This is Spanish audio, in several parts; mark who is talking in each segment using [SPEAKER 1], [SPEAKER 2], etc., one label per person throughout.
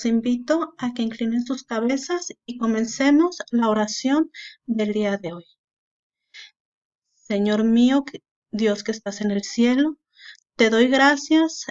[SPEAKER 1] Los invito a que inclinen sus cabezas y comencemos la oración del día de hoy. Señor mío, Dios que estás en el cielo, te doy gracias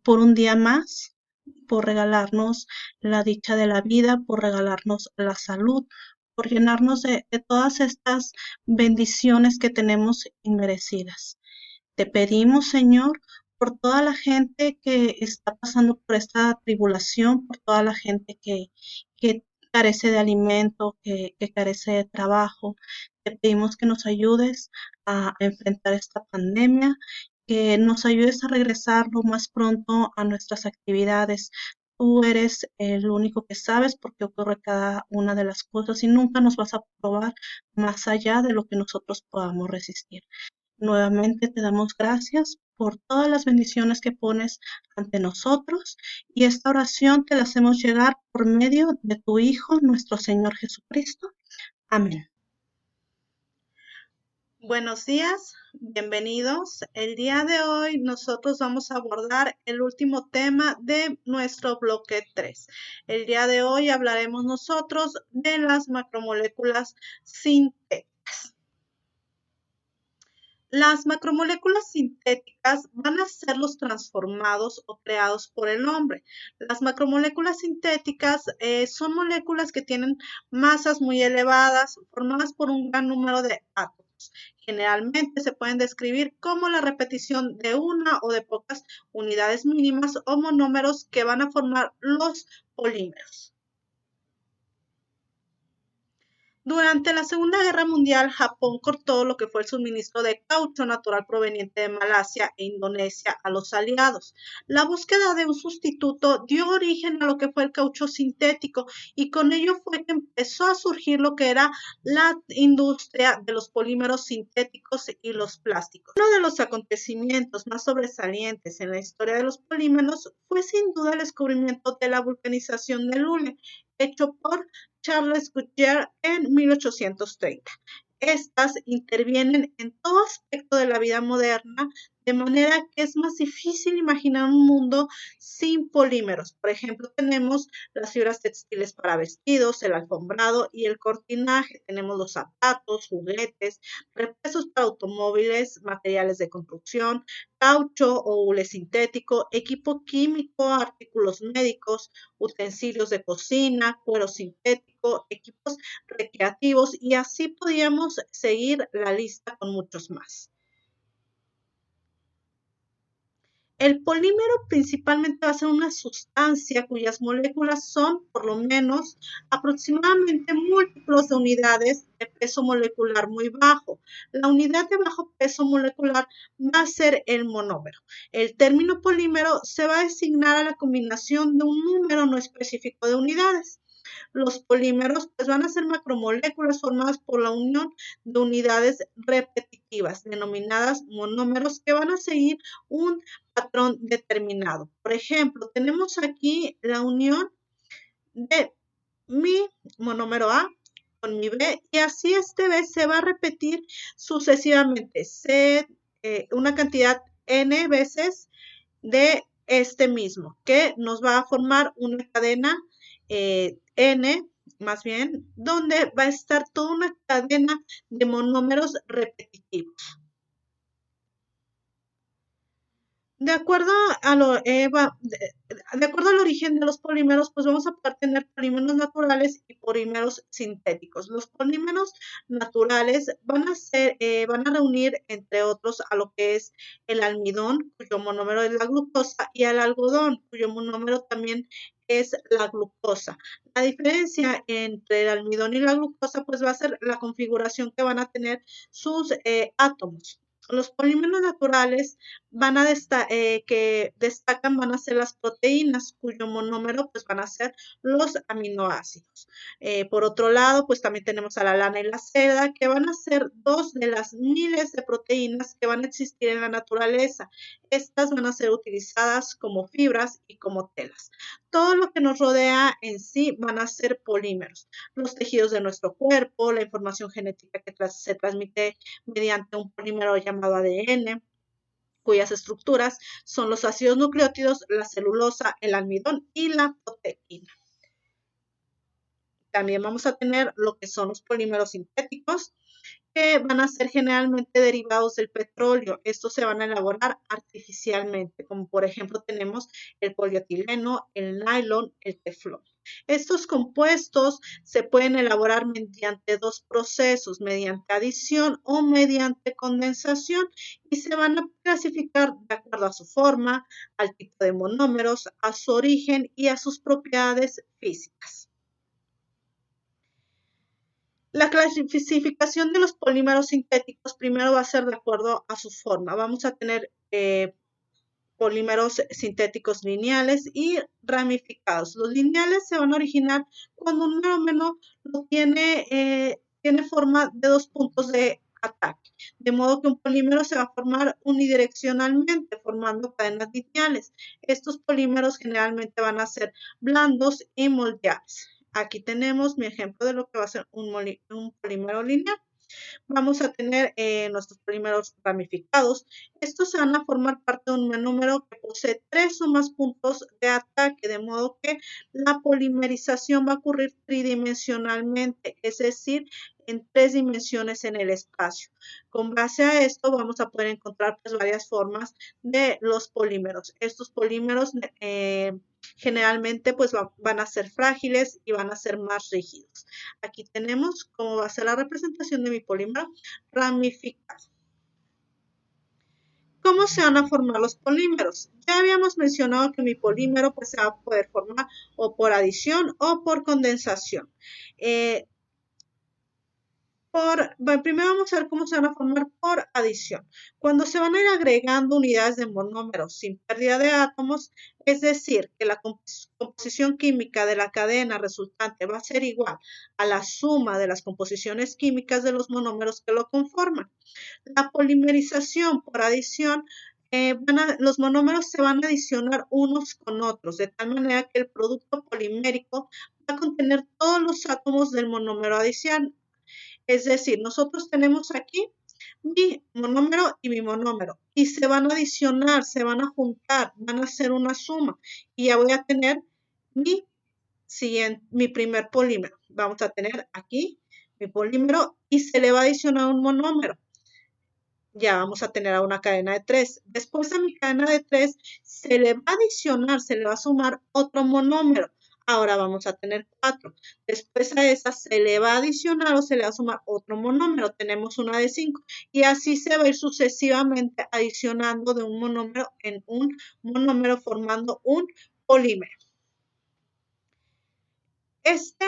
[SPEAKER 1] por un día más, por regalarnos la dicha de la vida, por regalarnos la salud, por llenarnos de todas estas bendiciones que tenemos inmerecidas. Te pedimos, Señor, por toda la gente que está pasando por esta tribulación, por toda la gente que carece de alimento, que carece de trabajo. Te pedimos que nos ayudes a enfrentar esta pandemia, que nos ayudes a regresar lo más pronto a nuestras actividades. Tú eres el único que sabes por qué ocurre cada una de las cosas y nunca nos vas a probar más allá de lo que nosotros podamos resistir. Nuevamente te damos gracias por todas las bendiciones que pones ante nosotros y esta oración te la hacemos llegar por medio de tu Hijo, nuestro Señor Jesucristo. Amén. Buenos días, bienvenidos. El día de hoy nosotros vamos a abordar el último tema de nuestro bloque 3. El día de hoy hablaremos nosotros de las macromoléculas sintéticas. Las macromoléculas sintéticas van a ser los transformados o creados por el hombre. Las macromoléculas sintéticas son moléculas que tienen masas muy elevadas, formadas por un gran número de átomos. Generalmente se pueden describir como la repetición de una o de pocas unidades mínimas o monómeros que van a formar los polímeros. Durante la Segunda Guerra Mundial, Japón cortó lo que fue el suministro de caucho natural proveniente de Malasia e Indonesia a los aliados. La búsqueda de un sustituto dio origen a lo que fue el caucho sintético y con ello fue que empezó a surgir lo que era la industria de los polímeros sintéticos y los plásticos. Uno de los acontecimientos más sobresalientes en la historia de los polímeros fue sin duda el descubrimiento de la vulcanización del hule, hecho por Charles Goodyear en 1830. Estas intervienen en todo aspecto de la vida moderna, de manera que es más difícil imaginar un mundo sin polímeros. Por ejemplo, tenemos las fibras textiles para vestidos, el alfombrado y el cortinaje. Tenemos los zapatos, juguetes, repuestos para automóviles, materiales de construcción, caucho o hule sintético, equipo químico, artículos médicos, utensilios de cocina, cuero sintético, equipos recreativos y así podíamos seguir la lista con muchos más. El polímero principalmente va a ser una sustancia cuyas moléculas son, por lo menos, aproximadamente múltiplos de unidades de peso molecular muy bajo. La unidad de bajo peso molecular va a ser el monómero. El término polímero se va a designar a la combinación de un número no específico de unidades. Los polímeros pues, van a ser macromoléculas formadas por la unión de unidades repetitivas, denominadas monómeros, que van a seguir un patrón determinado. Por ejemplo, tenemos aquí la unión de mi monómero A con mi B y así este B se va a repetir sucesivamente, una cantidad n veces de este mismo, que nos va a formar una cadena N, más bien, donde va a estar toda una cadena de monómeros repetitivos. De acuerdo al origen de los polímeros, pues vamos a poder tener polímeros naturales y polímeros sintéticos. Los polímeros naturales van a reunir, entre otros, a lo que es el almidón, cuyo monómero es la glucosa, y al algodón, cuyo monómero también es la glucosa. La diferencia entre el almidón y la glucosa, pues va a ser la configuración que van a tener sus átomos. Los polímeros naturales que destacan van a ser las proteínas, cuyo monómero pues van a ser los aminoácidos. Por otro lado, pues también tenemos a la lana y la seda, que van a ser dos de las miles de proteínas que van a existir en la naturaleza. Estas van a ser utilizadas como fibras y como telas. Todo lo que nos rodea en sí van a ser polímeros. Los tejidos de nuestro cuerpo, la información genética que se transmite mediante un polímero llamado ADN, cuyas estructuras son los ácidos nucleótidos, la celulosa, el almidón y la proteína. También vamos a tener lo que son los polímeros sintéticos, que van a ser generalmente derivados del petróleo. Estos se van a elaborar artificialmente, como por ejemplo tenemos el polietileno, el nylon, el teflón. Estos compuestos se pueden elaborar mediante dos procesos, mediante adición o mediante condensación, y se van a clasificar de acuerdo a su forma, al tipo de monómeros, a su origen y a sus propiedades físicas. La clasificación de los polímeros sintéticos primero va a ser de acuerdo a su forma. Vamos a tener polímeros sintéticos lineales y ramificados. Los lineales se van a originar cuando un monómero tiene forma de dos puntos de ataque, de modo que un polímero se va a formar unidireccionalmente, formando cadenas lineales. Estos polímeros generalmente van a ser blandos y moldeables. Aquí tenemos mi ejemplo de lo que va a ser un polímero lineal. Vamos a tener nuestros polímeros ramificados. Estos se van a formar parte de un monómero que posee 3 o más puntos de ataque, de modo que la polimerización va a ocurrir tridimensionalmente, es decir, en 3 dimensiones en el espacio. Con base a esto vamos a poder encontrar pues, varias formas de los polímeros. Estos polímeros generalmente pues van a ser frágiles y van a ser más rígidos. Aquí tenemos cómo va a ser la representación de mi polímero ramificado. ¿Cómo se van a formar los polímeros? Ya habíamos mencionado que mi polímero pues, se va a poder formar o por adición o por condensación. Primero vamos a ver cómo se van a formar por adición. Cuando se van a ir agregando unidades de monómeros sin pérdida de átomos, es decir, que la composición química de la cadena resultante va a ser igual a la suma de las composiciones químicas de los monómeros que lo conforman. La polimerización por adición, los monómeros se van a adicionar unos con otros, de tal manera que el producto polimérico va a contener todos los átomos del monómero adicional. Es decir, nosotros tenemos aquí mi monómero y mi monómero y se van a adicionar, se van a juntar, van a hacer una suma y ya voy a tener mi primer polímero. Vamos a tener aquí mi polímero y se le va a adicionar un monómero. Ya vamos a tener una cadena de 3. Después a mi cadena de 3 se le va a adicionar, se le va a sumar otro monómero. Ahora vamos a tener 4. Después a esa se le va a adicionar o se le va a sumar otro monómero. Tenemos una de 5. Y así se va a ir sucesivamente adicionando de un monómero en un monómero formando un polímero. Esta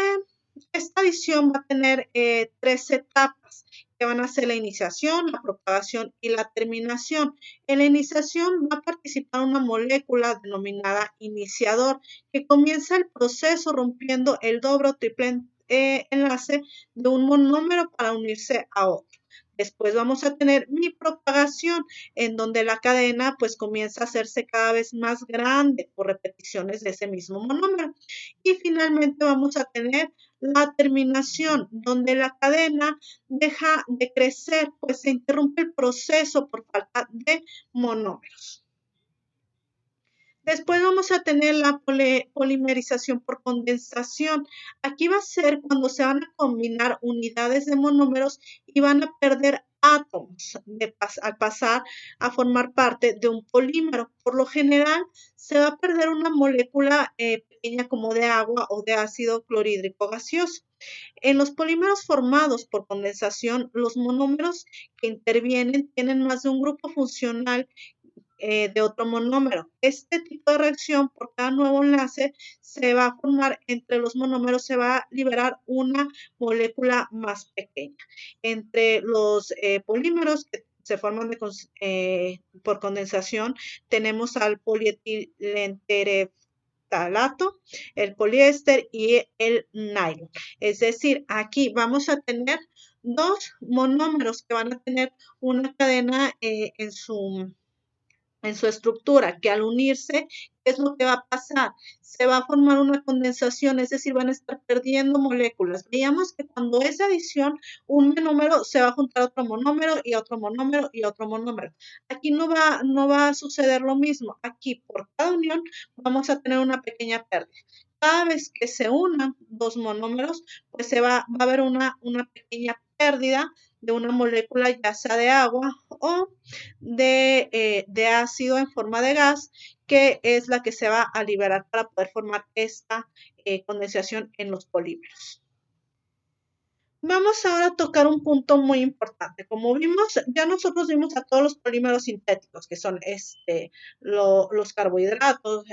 [SPEAKER 1] adición va a tener 3 etapas que van a ser la iniciación, la propagación y la terminación. En la iniciación va a participar una molécula denominada iniciador que comienza el proceso rompiendo el doble o triple enlace de un monómero para unirse a otro. Después vamos a tener mi propagación, en donde la cadena pues comienza a hacerse cada vez más grande por repeticiones de ese mismo monómero. Y finalmente vamos a tener la terminación, donde la cadena deja de crecer, pues se interrumpe el proceso por falta de monómeros. Después vamos a tener la polimerización por condensación. Aquí va a ser cuando se van a combinar unidades de monómeros y van a perder átomos al pasar a formar parte de un polímero. Por lo general, se va a perder una molécula pequeña como de agua o de ácido clorhídrico gaseoso. En los polímeros formados por condensación, los monómeros que intervienen tienen más de un grupo funcional de otro monómero. Este tipo de reacción por cada nuevo enlace se va a formar entre los monómeros, se va a liberar una molécula más pequeña. Entre los polímeros que se forman por condensación, tenemos al polietilentereftalato, el poliéster y el nylon. Es decir, aquí vamos a tener dos monómeros que van a tener una cadena en su en su estructura, que al unirse, ¿qué es lo que va a pasar? Se va a formar una condensación, es decir, van a estar perdiendo moléculas. Veíamos que cuando es adición, un monómero se va a juntar a otro monómero y otro monómero y otro monómero. Aquí no va a suceder lo mismo. Aquí, por cada unión, vamos a tener una pequeña pérdida. Cada vez que se unan dos monómeros, pues va a haber una pequeña pérdida de una molécula, ya sea de agua o de ácido en forma de gas, que es la que se va a liberar para poder formar esta condensación en los polímeros. Vamos ahora a tocar un punto muy importante. Como vimos, ya nosotros vimos a todos los polímeros sintéticos, que son los carbohidratos,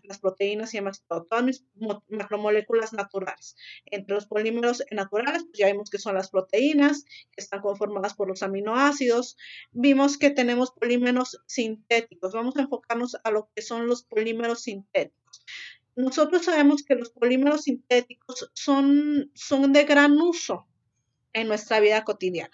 [SPEAKER 1] las proteínas y demás, todas mis macromoléculas naturales. Entre los polímeros naturales, pues ya vimos que son las proteínas, que están conformadas por los aminoácidos. Vimos que tenemos polímeros sintéticos. Vamos a enfocarnos a lo que son los polímeros sintéticos. Nosotros sabemos que los polímeros sintéticos son de gran uso en nuestra vida cotidiana.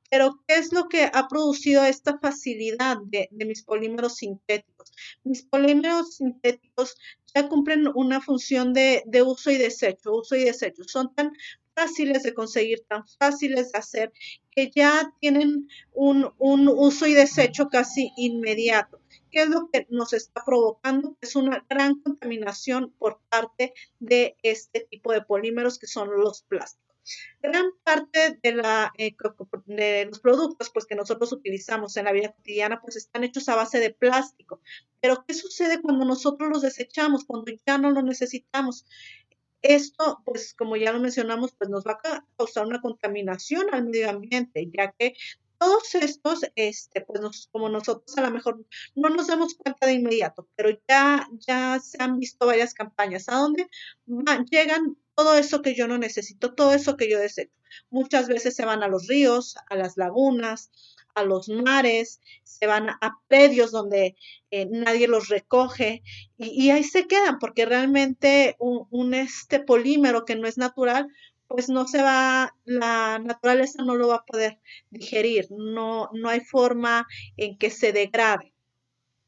[SPEAKER 1] Pero, ¿qué es lo que ha producido esta facilidad de mis polímeros sintéticos? Mis polímeros sintéticos ya cumplen una función de uso y desecho, Son tan fáciles de conseguir, tan fáciles de hacer, que ya tienen un uso y desecho casi inmediato. ¿Qué es lo que nos está provocando? Es una gran contaminación por parte de este tipo de polímeros que son los plásticos. Gran parte de los productos pues, que nosotros utilizamos en la vida cotidiana pues, están hechos a base de plástico. Pero, ¿qué sucede cuando nosotros los desechamos, cuando ya no los necesitamos? Esto, pues como ya lo mencionamos, pues nos va a causar una contaminación al medio ambiente, ya que todos estos, pues como nosotros a lo mejor no nos damos cuenta de inmediato, pero ya se han visto varias campañas a donde llegan todo eso que yo no necesito, todo eso que yo desecho. Muchas veces se van a los ríos, a las lagunas, a los mares, se van a predios donde nadie los recoge y ahí se quedan porque realmente este polímero que no es natural, pues no se va, la naturaleza no lo va a poder digerir, no hay forma en que se degrade.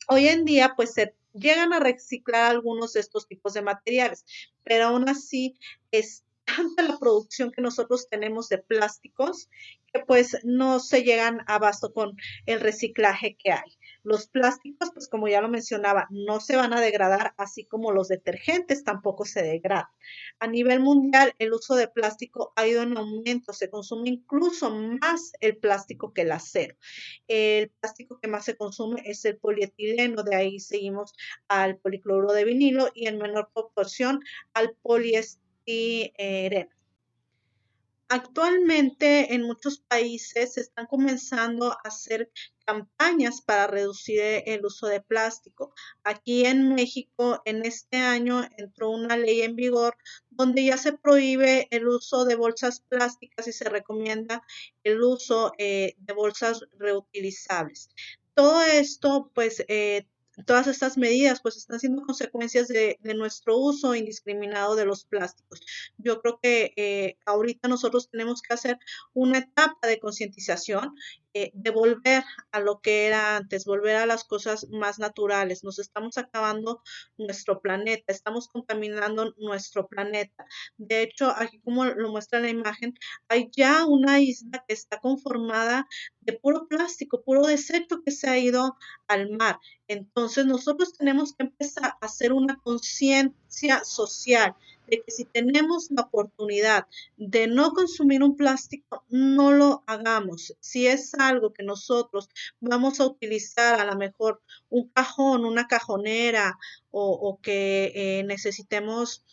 [SPEAKER 1] Hoy en día, pues se llegan a reciclar algunos de estos tipos de materiales, pero aún así es tanta la producción que nosotros tenemos de plásticos que pues no se llegan a abasto con el reciclaje que hay. Los plásticos, pues como ya lo mencionaba, no se van a degradar, así como los detergentes tampoco se degradan. A nivel mundial, el uso de plástico ha ido en aumento, se consume incluso más el plástico que el acero. El plástico que más se consume es el polietileno, de ahí seguimos al policloruro de vinilo y en menor proporción al poliestireno. Actualmente en muchos países se están comenzando a hacer campañas para reducir el uso de plástico. Aquí en México, en este año, entró una ley en vigor donde ya se prohíbe el uso de bolsas plásticas y se recomienda el uso de bolsas reutilizables. Todo esto, pues, todas estas medidas pues están siendo consecuencias de nuestro uso indiscriminado de los plásticos. Yo creo que ahorita nosotros tenemos que hacer una etapa de concientización, de volver a lo que era antes, volver a las cosas más naturales. Nos estamos acabando nuestro planeta, estamos contaminando nuestro planeta. De hecho, aquí como lo muestra la imagen, hay ya una isla que está conformada de puro plástico, puro desecho que se ha ido al mar. Entonces, nosotros tenemos que empezar a hacer una conciencia social de que si tenemos la oportunidad de no consumir un plástico, no lo hagamos. Si es algo que nosotros vamos a utilizar, a lo mejor un cajón, una cajonera o que necesitemos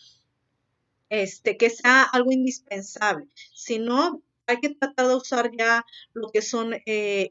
[SPEAKER 1] que sea algo indispensable. Si no, hay que tratar de usar ya lo que son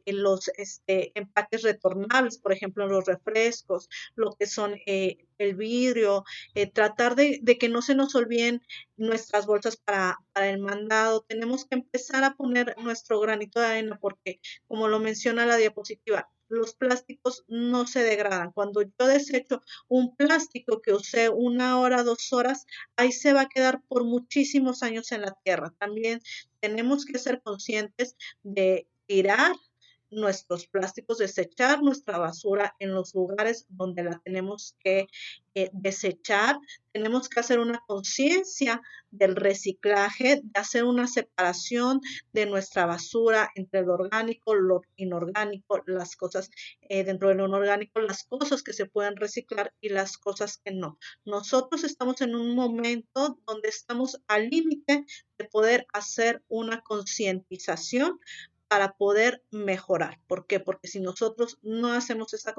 [SPEAKER 1] los empaques retornables, por ejemplo, los refrescos, lo que son el vidrio, tratar de que no se nos olviden nuestras bolsas para el mandado. Tenemos que empezar a poner nuestro granito de arena porque, como lo menciona la diapositiva, los plásticos no se degradan. Cuando yo desecho un plástico que usé 1 hora, 2 horas, ahí se va a quedar por muchísimos años en la tierra. También tenemos que ser conscientes de tirar nuestros plásticos, desechar nuestra basura en los lugares donde la tenemos que desechar. Tenemos que hacer una conciencia del reciclaje, de hacer una separación de nuestra basura entre lo orgánico, lo inorgánico, las cosas dentro de lo inorgánico, las cosas que se pueden reciclar y las cosas que no. Nosotros estamos en un momento donde estamos al límite de poder hacer una concientización para poder mejorar. ¿Por qué? Porque si nosotros no hacemos esta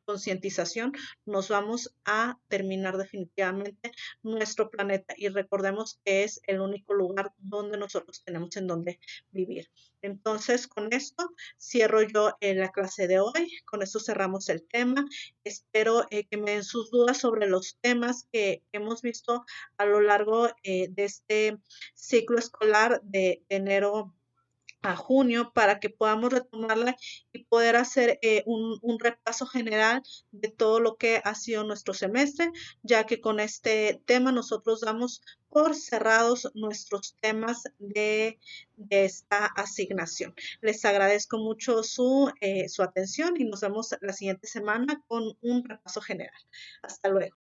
[SPEAKER 1] concientización, nos vamos a terminar definitivamente nuestro planeta y recordemos que es el único lugar donde nosotros tenemos en donde vivir. Entonces, con esto cierro yo la clase de hoy. Con esto cerramos el tema. Espero que me den sus dudas sobre los temas que hemos visto a lo largo de este ciclo escolar de enero a junio para que podamos retomarla y poder hacer un repaso general de todo lo que ha sido nuestro semestre, ya que con este tema nosotros damos por cerrados nuestros temas de esta asignación. Les agradezco mucho su atención y nos vemos la siguiente semana con un repaso general. Hasta luego.